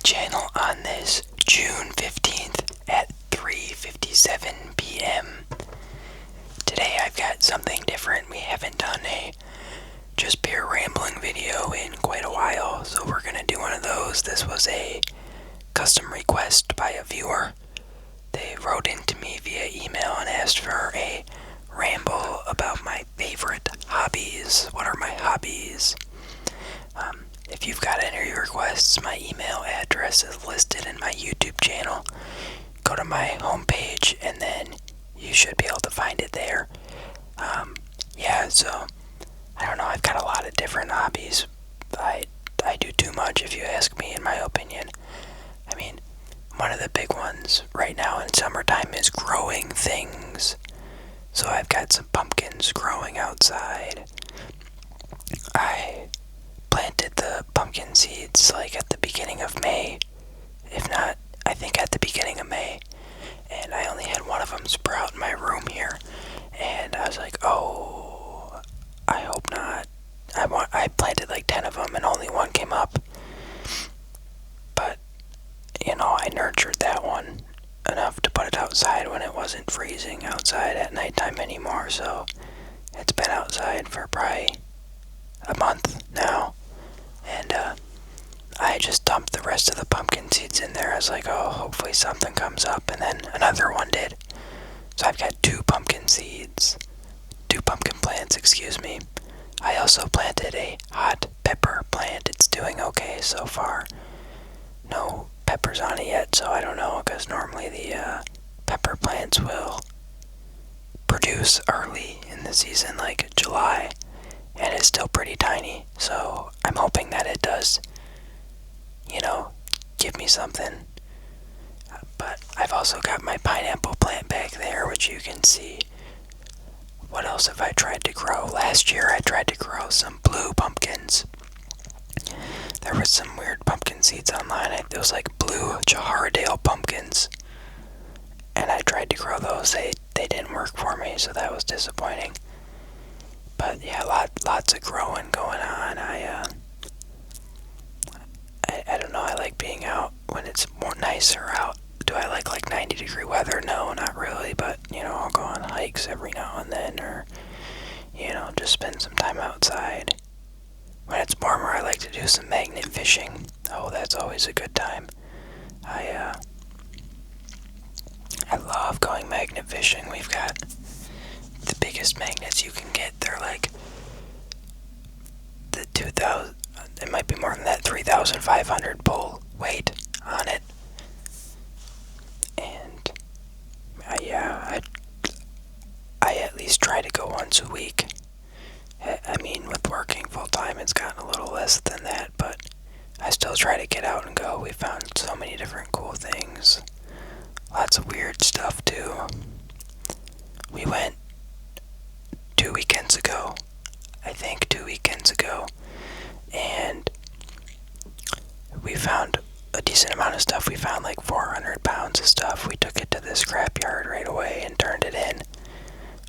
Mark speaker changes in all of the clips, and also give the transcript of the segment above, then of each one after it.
Speaker 1: channel on this June 15th at 3:57 p.m. Today I've got something different. We haven't done a just pure rambling video in quite a while, so we're gonna do one of those. This was a custom request by a viewer. They wrote into me via email and asked for a ramble about my favorite hobbies. What are my hobbies? If you've got any requests, my email address is listed in my YouTube channel. Go to my homepage and then you should be able to find it there. So I don't know, I've got a lot of different hobbies. I do too much if you ask me, in my opinion. I mean, one of the big ones right now in summertime is growing things. So I've got some pumpkins growing outside. I planted the pumpkin seeds like at the beginning of May. If not, I think at the beginning of May. And I only had one of them sprout in my room here. And I was like, oh, I hope not. I planted like 10 of them and only one came up. But, I nurtured that one enough to put it outside when it wasn't freezing outside at nighttime anymore. So it's been outside for probably a month now. And I just dumped the rest of the pumpkin seeds in there. I was like, oh, hopefully something comes up. And then another one did. So I've got two pumpkin plants, excuse me. I also planted a hot pepper plant. It's doing okay so far. No peppers on it yet, so I don't know, because normally the pepper plants will produce early in the season, like July, and it's still pretty tiny, so I'm hoping that it does, give me something. But I've also got my pineapple plant back there, which you can see. What else have I tried to grow? Last year I tried to grow some blue pumpkins. There was some weird pumpkin seeds online. It was like blue Jaharadale pumpkins. And I tried to grow those. They didn't work for me, so that was disappointing. But yeah, lots of growing going on. I don't know, I like being out when it's more nicer out. Do I like 90-degree weather? No, not really, but, I'll go on hikes every now and then, or, just spend some time outside. When it's warmer, I like to do some magnet fishing. Oh, that's always a good time. I love going magnet fishing. We've got the biggest magnets you can get. They're like the 2,000, it might be more than that, 3,500 pull weight on it. And I at least try to go once a week. I mean, with working full time, it's gotten a little less than that, but I still try to get out and go. We found so many different cool things. Lots of weird stuff, too. We went 2 weekends ago, and we found a decent amount of stuff. We found like 400 pounds of stuff. We took it to the scrapyard right away and turned it in.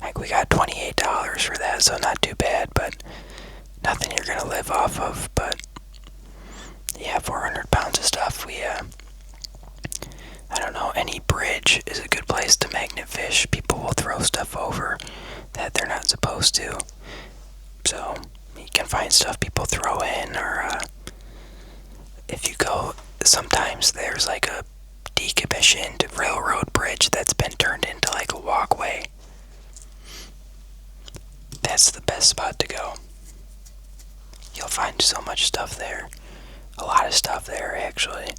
Speaker 1: Like, we got $28 for that, so not too bad, but nothing you're gonna live off of. But yeah, 400 pounds of stuff. I don't know, any bridge is a good place to magnet fish. People will throw stuff over that they're not supposed to. So you can find stuff people throw in, or if you go, sometimes there's like a decommissioned railroad bridge that's been turned into like a walkway. That's the best spot to go. You'll find so much stuff there. A lot of stuff there, actually.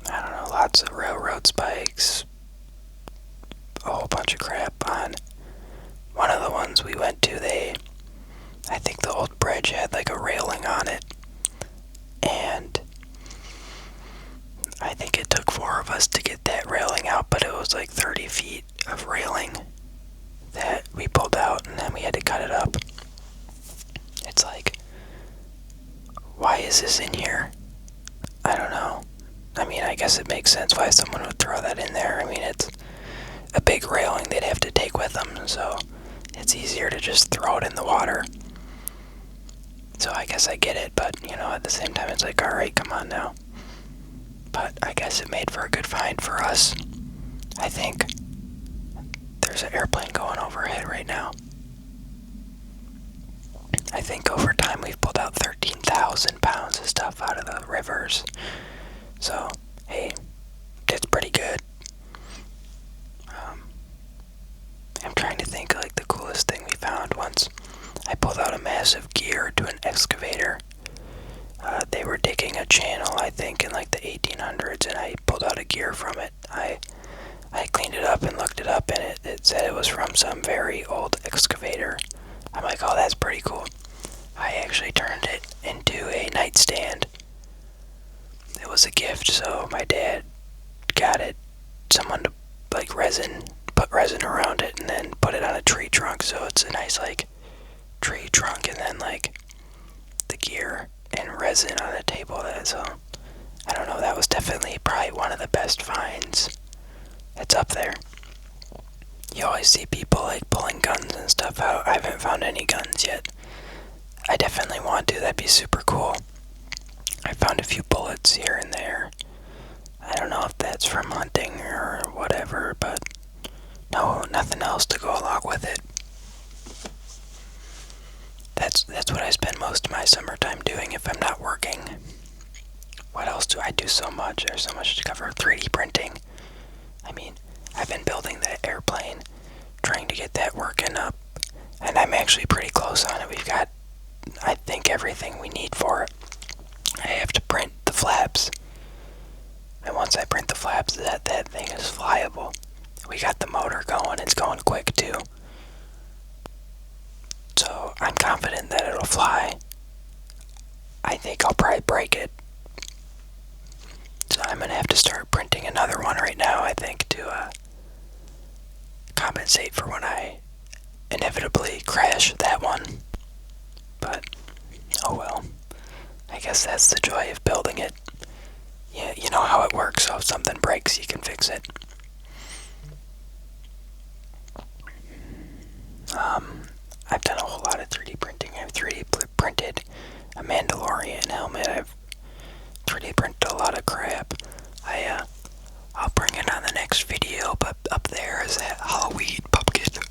Speaker 1: I don't know, lots of railroad spikes. A whole bunch of crap on one of the ones we went to. I think the old bridge had like a railing on it. And I think it took 4 of us to get that railing out, but it was like 30 feet of railing that we pulled out, and then we had to cut it up. It's like, why is this in here? I don't know. I mean, I guess it makes sense why someone would throw that in there. I mean, it's a big railing they'd have to take with them, so it's easier to just throw it in the water. So I guess I get it, but, at the same time, it's like, alright, come on now. But I guess it made for a good find for us. I think there's an airplane going overhead right now. I think over time we've pulled out 13,000 pounds of stuff out of the rivers. So, hey, that's pretty good. I'm trying to think like the coolest thing we found once. I pulled out a massive gear to an excavator. They were digging a channel, I think, in like the 1800s, and I pulled out a gear from it. I cleaned it up and looked it up, and it said it was from some very old excavator. I'm like, oh, that's pretty cool. I actually turned it into a nightstand. It was a gift, so my dad got it. Someone to put resin around it, and then put it on a tree trunk, so it's a nice like tree trunk, and then like the gear and resin on a table. So I don't know. That was definitely probably one of the best finds. It's up there. You always see people like pulling guns and stuff out. I haven't found any guns yet. I definitely want to. That'd be super cool. I found a few bullets here and there. I don't know if that's from hunting or whatever, but no, nothing else to go along with it. That's what I spend most of my summertime doing if I'm not working. What else do I do so much? There's so much to cover. 3D printing. I mean, I've been building that airplane, trying to get that working up, and I'm actually pretty close on it. We've got, I think, everything we need for it. I have to print the flaps, and once I print the flaps, that thing is flyable. We got the motor going. It's going quick too. So I'm confident that it'll fly. I think I'll probably break it. So I'm going to have to start printing another one right now, I think, to compensate for when I inevitably crash that one. But, oh well. I guess that's the joy of building it. Yeah, you know how it works, so if something breaks, you can fix it. I've done a whole lot of 3D printing. I've 3D printed a Mandalorian helmet. I've 3D printed a lot of crap. I'll bring it on the next video, but up there is that Halloween pumpkin.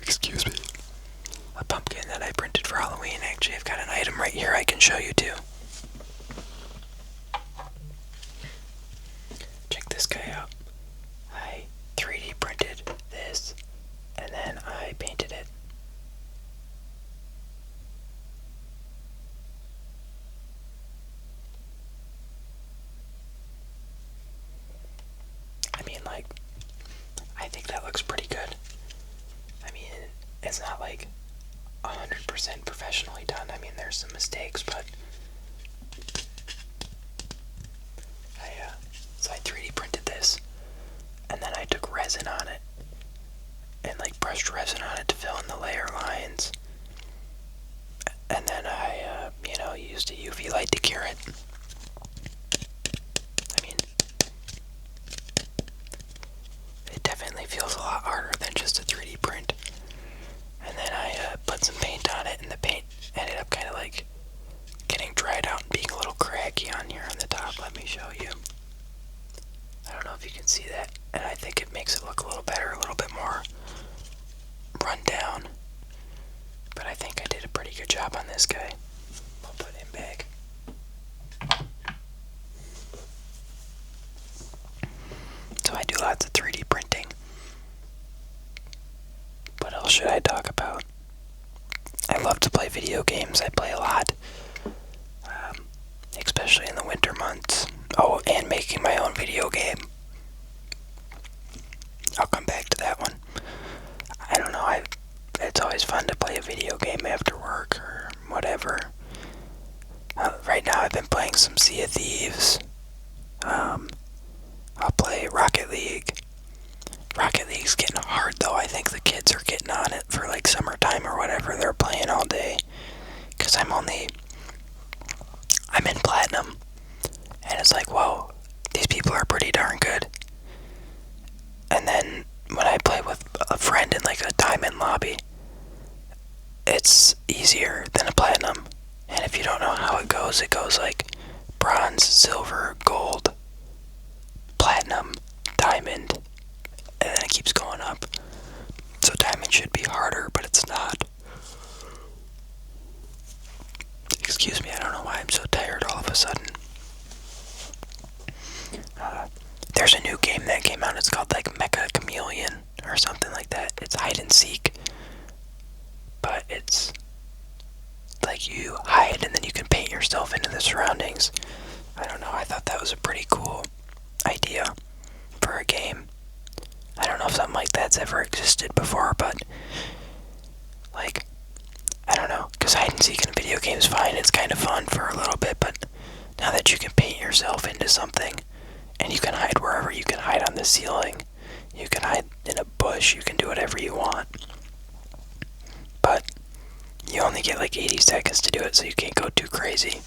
Speaker 1: Excuse me. A pumpkin that I printed for Halloween. Actually, I've got an item right here I can show you too. Check this guy out. I 3D printed this, and then I painted it. I mean, like, I think that looks pretty good. I mean, it's not like 100% professionally done. I mean, there's some mistakes, but so I 3D printed this, and then I took resin on it, and like brushed resin on it to fill in the layer lines, and then I, used a UV light to cure it. I mean, it definitely feels a lot harder than just a 3D print. And then I put some paint on it, and the paint ended up kind of like getting dried out and being a little craggy on here on the top. Let me show you. I don't know if you can see that, and I think it makes it look a little better, a little bit more run down. But I think I did a pretty good job on this guy. I'll put him back. So I do lots of 3D printing. What else should I talk about? I love to play video games. I play a lot. Especially in the winter months. Oh, and making my own video game. I'll come back to that one. I don't know, it's always fun to play a video game after work or whatever. Right now I've been playing some Sea of Thieves. I'll play Rocket League. Rocket League's getting hard though. I think the kids are getting on it for like summertime or whatever. They're playing all day. Because I'm in Platinum. And it's like, whoa, these people are pretty darn good. And then when I play with a friend in like a Diamond lobby, easier than a platinum. And if you don't know how it goes like bronze, silver, gold, platinum, diamond, and then it keeps going up. So diamond should be harder, but it's not. Excuse me, I don't know why I'm so tired all of a sudden. There's a new game that came out, it's called like Mecha Chameleon or something like that. It's hide and seek, but it's like you hide and then you can paint yourself into the surroundings. I don't know, I thought that was a pretty cool idea for a game. I don't know if something like that's ever existed before, but like, I don't know, because hide and seek in a video game is fine, it's kind of fun for a little bit, but now that you can paint yourself into something, and you can hide wherever, you can hide on the ceiling, you can hide in a bush, you can do whatever you want. But you only get like 80 seconds to do it, so you can't go too crazy.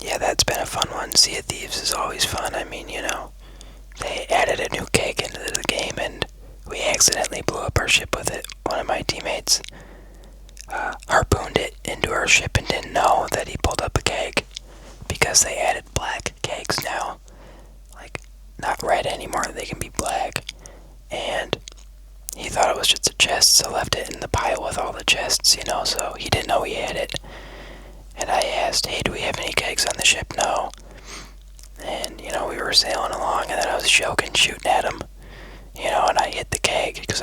Speaker 1: Yeah, that's been a fun one. Sea of Thieves is always fun. I mean, you know, they added a new keg into the game, and we accidentally blew up our ship with it. One of my teammates harpooned it into our ship and didn't know that he pulled up a keg, because they added black kegs now. Like, not red anymore, they can be black. And he thought it was just a chest, so left it in the pile with all the chests, you know, so he didn't know he had it. And I asked, hey, do we have any kegs on the ship? No. And, you know, we were sailing along, and then I was joking, shooting at him, you know, and I hit the keg, because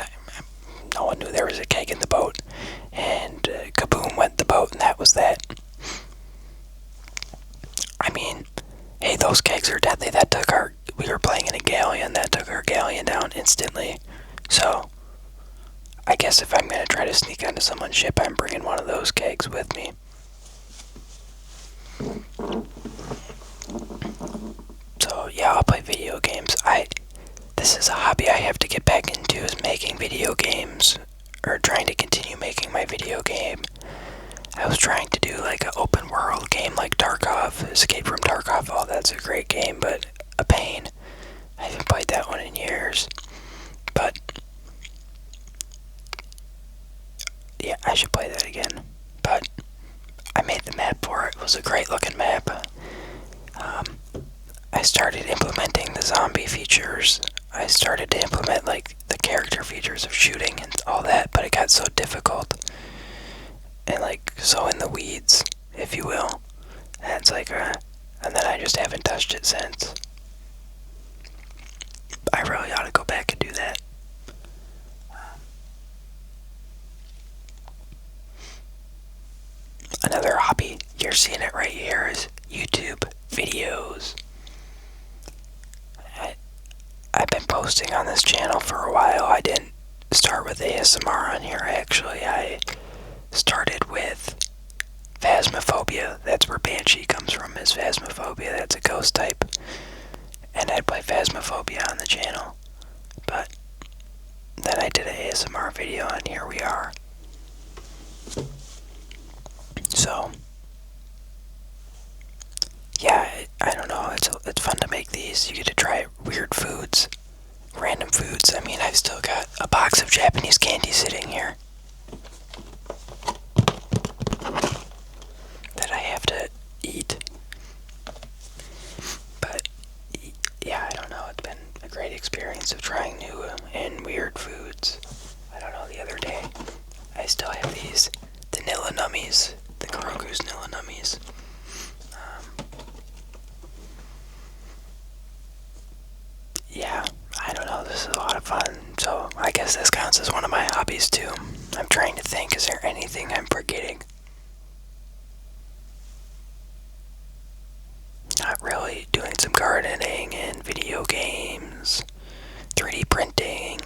Speaker 1: no one knew there was a keg in the boat. And kaboom went the boat, and that was that. I mean, hey, those kegs are deadly. We were playing in a galleon, that took our galleon down instantly. So, I guess if I'm going to try to sneak onto someone's ship, I'm bringing one of those kegs with me. So, yeah, I'll play video games. This is a hobby I have to get back into, is making video games, or trying to continue making my video game. I was trying to do like an open world game like Tarkov, Escape from Tarkov. Oh, that's a great game, but a pain. I haven't played that one in years. But yeah, I should play that again. But I made the map for it. It was a great looking map. I started implementing the zombie features. I started to implement like the character features of shooting and all that, but it got so difficult. And like, so in the weeds, if you will. And it's like, and then I just haven't touched it since. I really ought to go back and do that. Another hobby, you're seeing it right here, is YouTube videos. I've been posting on this channel for a while. I didn't start with ASMR on here, actually. I started with Phasmophobia. That's where Banshee comes from, is Phasmophobia. That's a ghost type. And I play Phasmophobia on the channel. But then I did an ASMR video, and here we are. So, yeah, I don't know, it's fun to make these. You get to try weird foods, random foods. I mean, I've still got a box of Japanese candy sitting here that I have to eat. But yeah, I don't know, it's been a great experience of trying new and weird foods. I don't know, the other day I still have these, the Nilla Nummies, the Kuroko's Nilla Nummies. Yeah, I don't know, this is a lot of fun, so I guess this counts as one of my hobbies too. I'm trying to think, is there anything I'm forgetting? Not really. Doing some gardening and video games, 3D printing,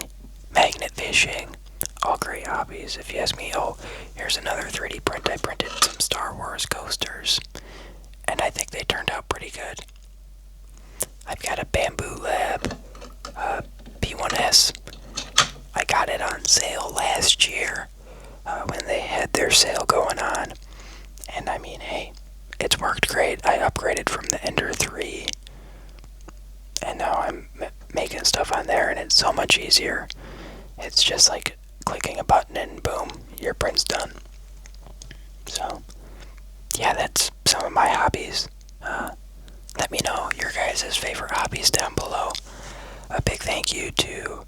Speaker 1: magnet fishing, all great hobbies if you ask me. Oh, here's another 3D print. I printed some Star Wars coasters, and I think they turned out pretty good. I've got a Bamboo Lab P1S. I got it on sale last year when they had their sale going on. And I mean, hey, it's worked great. I upgraded from the Ender 3. And now I'm making stuff on there, and it's so much easier. It's just like clicking a button and boom, your print's done. So, yeah, that's some of my hobbies. Let me know your guys' favorite hobbies down below. A big thank you to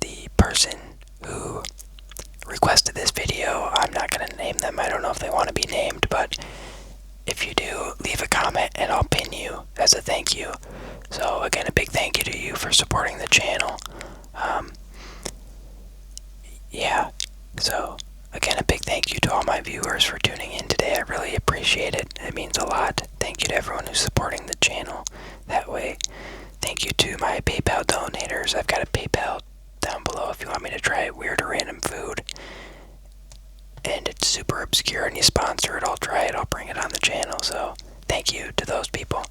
Speaker 1: the person who requested this video. I'm not going to name them. I don't know if they want to be named, but if you do, leave a comment and I'll pin you as a thank you. So again, a big thank you to you for supporting the channel. Yeah, so again, a big thank you to all my viewers for tuning in today. I really appreciate it. It means a lot. Thank you to everyone who's supporting the channel that way. Thank you to my PayPal donators. I've got a PayPal down below if you want me to try weird or random food. And it's super obscure and you sponsor it, I'll try it. I'll bring it on the channel. So thank you to those people.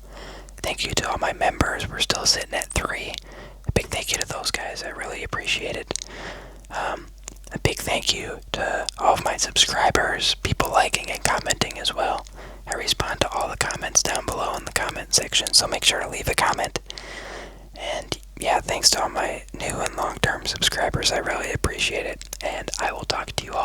Speaker 1: Thank you to all my members. We're still sitting at 3. A big thank you to those guys. I really appreciate it. A big thank you to all of my subscribers, people liking and commenting as well. I respond to all the comments down below in the comment section, so make sure to leave a comment. And yeah, thanks to all my new and long-term subscribers. I really appreciate it. And I will talk to you all